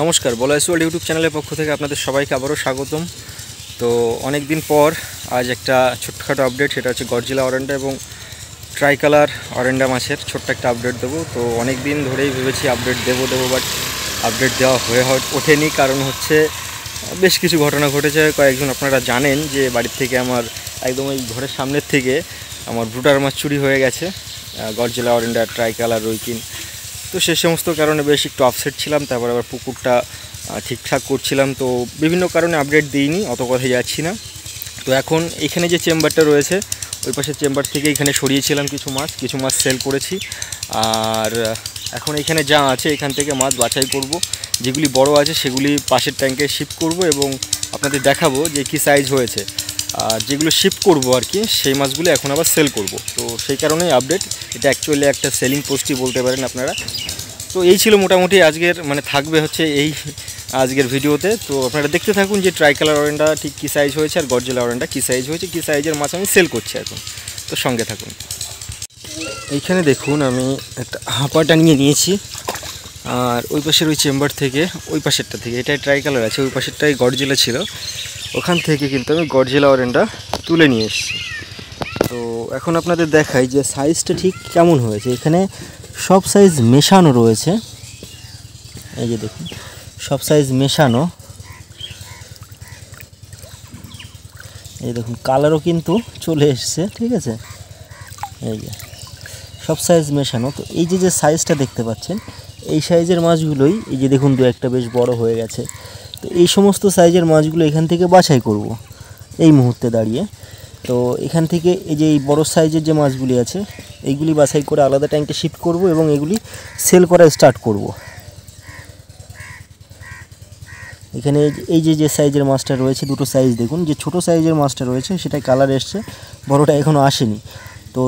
নমস্কার, বলয়েস world YouTube চ্যানেলের পক্ষ থেকে আপনাদের সবাইকে আবারও স্বাগতম। তো অনেক দিন পর আজ একটা ছোট্টখাটো আপডেট, সেটা হচ্ছে গডজিলা অরেন্ডা এবং ট্রাইকালার অরেন্ডা মাছের ছোট্ট একটা আপডেট দেবো। তো অনেক দিন ধরেই ভেবেছি আপডেট দেবো বাট আপডেট দেওয়া হয়ে ওঠেনি। কারণ হচ্ছে বেশ কিছু ঘটনা ঘটেছে। কয়েকজন আপনারা জানেন যে বাড়ির থেকে আমার একদম ওই ঘরের সামনের থেকে আমার ব্রুডার মাছ চুরি হয়ে গেছে, গডজিলা অরেন্ডা ট্রাইকালার রুইকিন। তো সে সমস্ত কারণে বেশ একটু আপসেট ছিলাম। তারপর আবার পুকুরটা ঠিকঠাক করছিলাম, তো বিভিন্ন কারণে আপডেট দিইনি, অত কথায় যাচ্ছি না। তো এখন এখানে যে চেম্বারটা রয়েছে ওই পাশের চেম্বার থেকে এখানে সরিয়েছিলাম কিছু মাছ সেল করেছি। আর এখন এখানে যা আছে এখান থেকে মাছ বাছাই করব, যেগুলি বড় আছে সেগুলি পাশের ট্যাঙ্কে শিফট করব এবং আপনাদের দেখাবো যে কী সাইজ হয়েছে। আর যেগুলো শিফট করব আর কি, সেই মাছগুলো এখন আবার সেল করব। তো সেই কারণেই আপডেট, এটা অ্যাকচুয়ালি একটা সেলিং পোস্টই বলতে পারেন আপনারা। তো এই ছিল মোটামুটি আজকের থাকবে হচ্ছে এই আজকের ভিডিওতে। তো আপনারা দেখতে থাকুন যে ট্রাইকালার অরেন্ডা ঠিক কী সাইজ হয়েছে আর গডজিলা অরেন্ডা কী সাইজ হয়েছে, কী সাইজের মাছ আমি সেল করছি এখন। তো সঙ্গে থাকুন। এইখানে দেখুন আমি একটা হাঁপাটা নিয়েছি, আর ওই পাশের ওই চেম্বার থেকে ওই পাশেরটা থেকে, এটাই ট্রাইকালার আছে, ওই পাশেরটাই গডজিলা ছিল, ওখান থেকে কিন্তু আমি গডজিলা অরেন্ডা তুলে নিয়ে এসেছি। তো এখন আপনাদের দেখাই যে সাইজটা ঠিক কেমন হয়েছে। এখানে সব সাইজ মেশানো রয়েছে, এই যে দেখুন সব সাইজ মেশানো। এই দেখুন কালারও কিন্তু চলে এসছে, ঠিক আছে, এই যে সব সাইজ মেশানো। তো এই যে সাইজটা দেখতে পাচ্ছেন, এই সাইজের মাছগুলোই এই যে দেখুন দু একটা বেশ বড় হয়ে গেছে। তো এই সমস্ত সাইজের মাছগুলো এখান থেকে বাছাই করব এই মুহূর্তে দাঁড়িয়ে। তো এখান থেকে এই যে এই বড় সাইজের যে মাছগুলি আছে এইগুলি বাছাই করে আলাদা ট্যাঙ্কে শিফট করব এবং এগুলি সেল করা স্টার্ট করব। এখানে এই যে সাইজের মাছটা রয়েছে, দুটো সাইজ দেখুন, যে ছোট সাইজের মাছটা রয়েছে সেটা কালার এসছে, বড়টা এখনও আসেনি। তো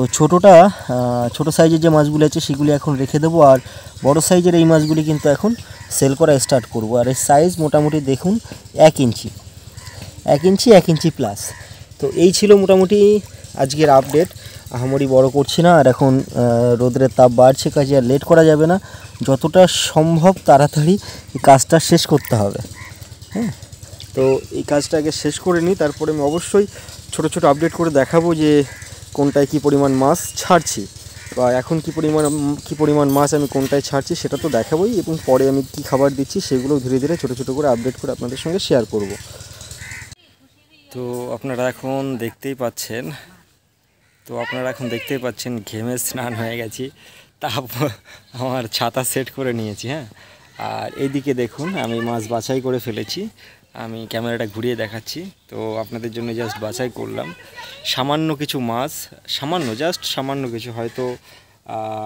ছোট সাইজের যে মাছগুলি আছে সেগুলি এখন রেখে দেবো, আর বড় সাইজের এই মাছগুলি কিন্তু এখন সেল করা স্টার্ট করব। আর এই সাইজ মোটামুটি দেখুন 1 ইঞ্চি প্লাস। তো এই ছিল মোটামুটি আজকের আপডেট। আহামরি বড় করছি না, আর এখন রোদের তাপ বাড়ছে, কাজে আর লেট করা যাবে না, যতটা সম্ভব তাড়াতাড়ি এই কাজটা শেষ করতে হবে। হ্যাঁ, তো এই কাজটা আগে শেষ করে নিই, তারপরে আমি অবশ্যই ছোট আপডেট করে দেখাবো যে কোনটায় কী পরিমাণ মাছ ছাড়ছি, বা এখন কী পরিমাণ মাছ আমি কোনটায় ছাড়ছি সেটা তো দেখাবোই, এবং পরে আমি কী খাবার দিচ্ছি সেগুলো ধীরে ধীরে ছোটো করে আপডেট করে আপনাদের সঙ্গে শেয়ার করব। তো আপনারা এখন দেখতেই পাচ্ছেন ঘেমে স্নান হয়ে গেছি, তারপর আমার ছাতা সেট করে নিয়েছি। হ্যাঁ, আর এইদিকে দেখুন আমি মাছ বাছাই করে ফেলেছি, আমি ক্যামেরাটা ঘুরিয়ে দেখাচ্ছি। তো আপনাদের জন্য জাস্ট বাছাই করলাম সামান্য কিছু মাছ, সামান্য কিছু, হয়তো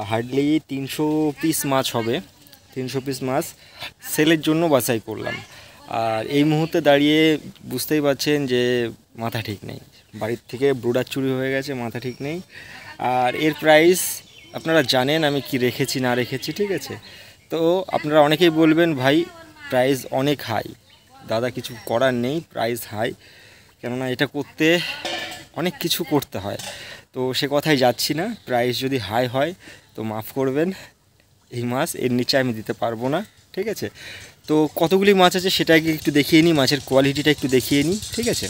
হার্ডলি 300 পিস মাছ হবে। 300 পিস মাছ সেলের জন্য বাছাই করলাম। আর এই মুহূর্তে দাঁড়িয়ে বুঝতেই পারছেন যে মাথা ঠিক নেই, বাড়ির থেকে ব্রুডার চুরি হয়ে গেছে, মাথা ঠিক নেই। আর এর প্রাইস আপনারা জানেন আমি কি রেখেছি না রেখেছি, ঠিক আছে। তো আপনারা অনেকেই বলবেন ভাই প্রাইস অনেক হাই। দাদা কিছু করার নেই, প্রাইস হাই, কেননা এটা করতে অনেক কিছু করতে হয়। তো সে কথায় যাচ্ছি না, প্রাইস যদি হাই হয় তো মাফ করবেন, এই মাছ এর নিচে আমি দিতে পারবো না, ঠিক আছে। তো কতগুলি মাছ আছে সেটাকে একটু দেখিয়ে নিই, মাছের কোয়ালিটিটা একটু দেখিয়ে নিই, ঠিক আছে।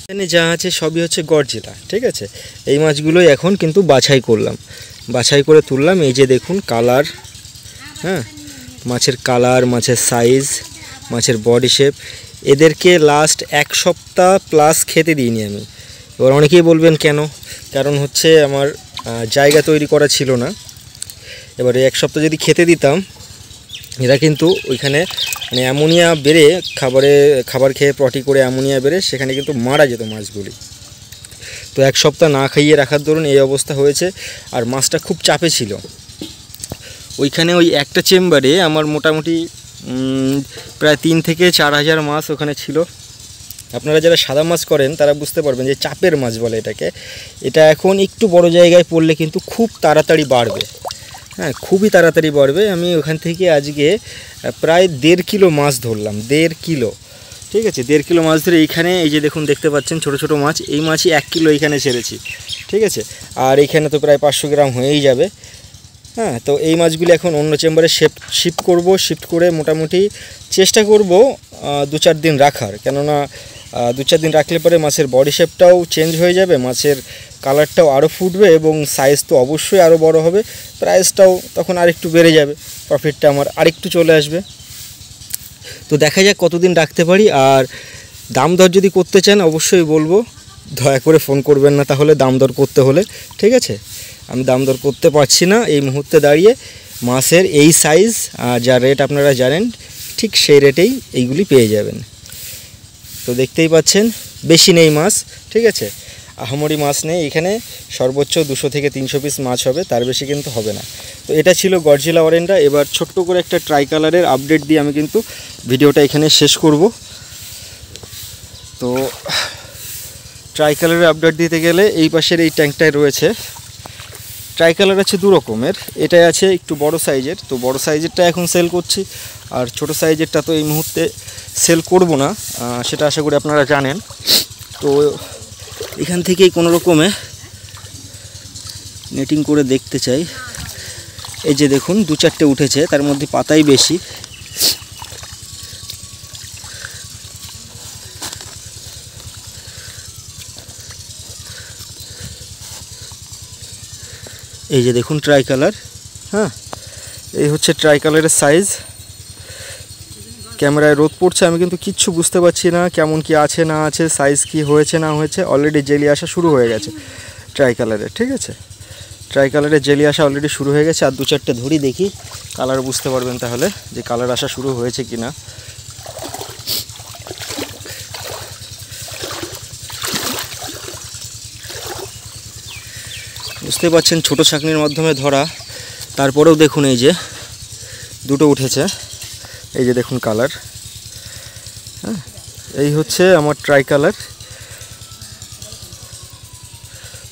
এখানে যা আছে সবই হচ্ছে গডজিলা, ঠিক আছে। এই মাছগুলোই এখন কিন্তু বাছাই করে তুললাম। এই যে দেখুন কালার, হ্যাঁ, মাছের কালার, মাছের সাইজ, মাছের বডি শেপ, এদেরকে লাস্ট 1 সপ্তাহ প্লাস খেতে দিইনি আমি। এবার অনেকেই বলবেন কেন, কারণ হচ্ছে আমার জায়গা তৈরি করা ছিল না। এবারে 1 সপ্তাহ যদি খেতে দিতাম, এরা কিন্তু ওইখানে অ্যামোনিয়া বেড়ে খাবার খেয়ে পটি করে অ্যামোনিয়া বেড়ে সেখানে কিন্তু মারা যেত মাছগুলি। তো 1 সপ্তাহ না খাইয়ে রাখার দরুন এই অবস্থা হয়েছে। আর মাছটা খুব চাপে ছিল ওইখানে, ওই একটা চেম্বারে আমার মোটামুটি প্রায় 3 থেকে 4 হাজার মাছ ওখানে ছিল। আপনারা যারা সাদা মাছ করেন তারা বুঝতে পারবেন যে চাপের মাছ বলে এটাকে। এটা এখন একটু বড় জায়গায় পড়লে কিন্তু খুব তাড়াতাড়ি বাড়বে, হ্যাঁ, খুবই তাড়াতাড়ি বাড়বে। আমি ওখান থেকে আজকে প্রায় 1.5 কিলো মাছ ধরলাম, 1.5 কিলো, ঠিক আছে। 1.5 কিলো মাছ ধরে এইখানে এই যে দেখুন দেখতে পাচ্ছেন ছোটো মাছ, এই মাছই 1 কিলো এইখানে ছেড়েছি, ঠিক আছে। আর এইখানে তো প্রায় 500 গ্রাম হয়েই যাবে। হ্যাঁ, তো এই মাছগুলি এখন অন্য চেম্বারে শিফট করব। শিফট করে মোটামুটি চেষ্টা করব 2-4 দিন রাখার, কেননা 2-4 দিন রাখলে পরে মাছের বডি শেপটাও চেঞ্জ হয়ে যাবে, মাছের কালারটাও আরও ফুটবে এবং সাইজ তো অবশ্যই আরও বড় হবে, প্রাইসটাও তখন আরেকটু বেড়ে যাবে, প্রফিটটা আমার আরেকটু চলে আসবে। তো দেখা যাক কতদিন রাখতে পারি। আর দাম দর যদি করতে চান অবশ্যই বলবো, দয়া করে ফোন করবেন না তাহলে দাম দর করতে হলে, ঠিক আছে? আমি দাম দর করতে পারছি না এই মুহূর্তে দাঁড়িয়ে। মাছের এই সাইজ যা রেট আপনারা জানেন ঠিক সেই রেটেই এইগুলি পেয়ে যাবেন। তো দেখতেই পাচ্ছেন বেশি নেই মাছ, ঠিক আছে? আহামরি মাছ নেই এখানে, সর্বোচ্চ 200 থেকে 300 পিস মাছ হবে, তার বেশি কিন্তু হবে না। তো এটা ছিল গডজিলা অরেন্ডা। এবার ছোট্ট করে একটা ট্রাই কালারের আপডেট দিয়ে আমি কিন্তু ভিডিওটা এখানে শেষ করব। তো ট্রাই কালারের আপডেট দিতে গেলে এই পাশের এই ট্যাঙ্কটায় রয়েছে ট্রাই কালার, আছে 2 রকমের। এটাই আছে একটু বড় সাইজের, তো বড় সাইজেরটা এখন সেল করছি, আর ছোট সাইজেরটা তো এই মুহূর্তে সেল করব না, সেটা আশা করি আপনারা জানেন। তো এখান থেকেই কোনো রকমে নেটিং করে দেখতে চাই। এই যে দেখুন 2-4টে উঠেছে, তার মধ্যে পাতাই বেশি। এই যে দেখুন ট্রাই কালার, হ্যাঁ এই হচ্ছে ট্রাই কালারের সাইজ। ক্যামেরায় রোদ পড়ছে, আমি কিন্তু কিচ্ছু বুঝতে পারছি না কেমন কি আছে না আছে, সাইজ কি হয়েছে না হয়েছে। অলরেডি জেলি আসা শুরু হয়ে গেছে ট্রাই কালারের, ঠিক আছে? ট্রাই কালারের জেলি আসা অলরেডি শুরু হয়ে গেছে। আর 2-4টে ধরি দেখি, কালার বুঝতে পারবেন তাহলে যে কালার আসা শুরু হয়েছে কি না। বুঝতে পারছেন ছোট ছাঁকনির মাধ্যমে ধরা, তারপরেও দেখুন এই যে 2টো উঠেছে। এই যে দেখুন কালার, হ্যাঁ এই হচ্ছে আমার ট্রাই কালার।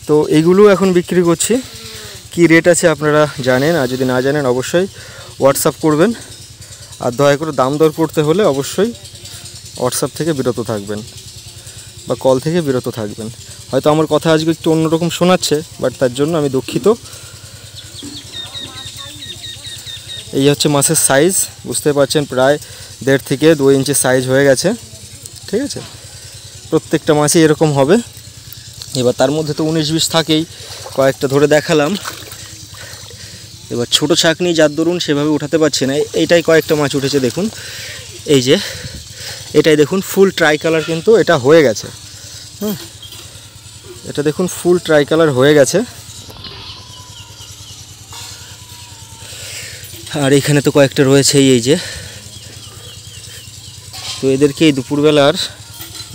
তো এইগুলো এখন বিক্রি করছি, কি রেট আছে আপনারা জানেন, আর যদি না জানেন অবশ্যই হোয়াটসঅ্যাপ করবেন। আর দয়া করে দাম দর করতে হলে অবশ্যই হোয়াটসঅ্যাপ থেকে বিরত থাকবেন বা কল থেকে বিরত থাকবেন। হয়তো আমার কথা আজকে একটু অন্যরকম শোনাচ্ছে, বাট তার জন্য আমি দুঃখিত। এই হচ্ছে মাছের সাইজ, বুঝতে পারছেন প্রায় 1.5 থেকে 2 ইঞ্চি সাইজ হয়ে গেছে, ঠিক আছে? প্রত্যেকটা মাছই এরকম হবে। এবার তার মধ্যে তো 19-20 থাকেই, কয়েকটা ধরে দেখালাম। এবার ছোট ছাঁকনি যার দরুন সেভাবে উঠাতে পারছে না, এইটাই কয়েকটা মাছ উঠেছে দেখুন। এই যে এটাই দেখুন ফুল ট্রাই কালার, কিন্তু এটা হয়ে গেছে, হ্যাঁ এটা দেখুন ফুল ট্রাই কালার হয়ে গেছে। আর এখানে তো কয়েকটা রয়েছেই, এই যে। তো এদেরকে এই দুপুরবেলা আর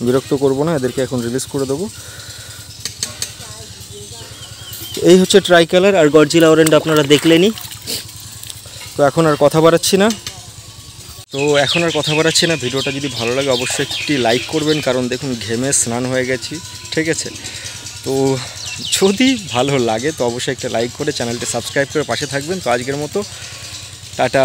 বিরক্ত করব না, এদেরকে এখন রিলিজ করে দেবো। এই হচ্ছে ট্রাই কালার আর গডজিলা অরেন্ডা আপনারা দেখলেনই। তো এখন আর কথা বাড়াচ্ছি না, ভিডিওটা যদি ভালো লাগে অবশ্যই একটি লাইক করবেন, কারণ দেখুন ঘেমে স্নান হয়ে গেছি, ঠিক আছে? তো যদি ভালো লাগে তো অবশ্যই একটা লাইক করে চ্যানেলটি সাবস্ক্রাইব করে পাশে থাকবেন। তো আজকের মতো টাটা।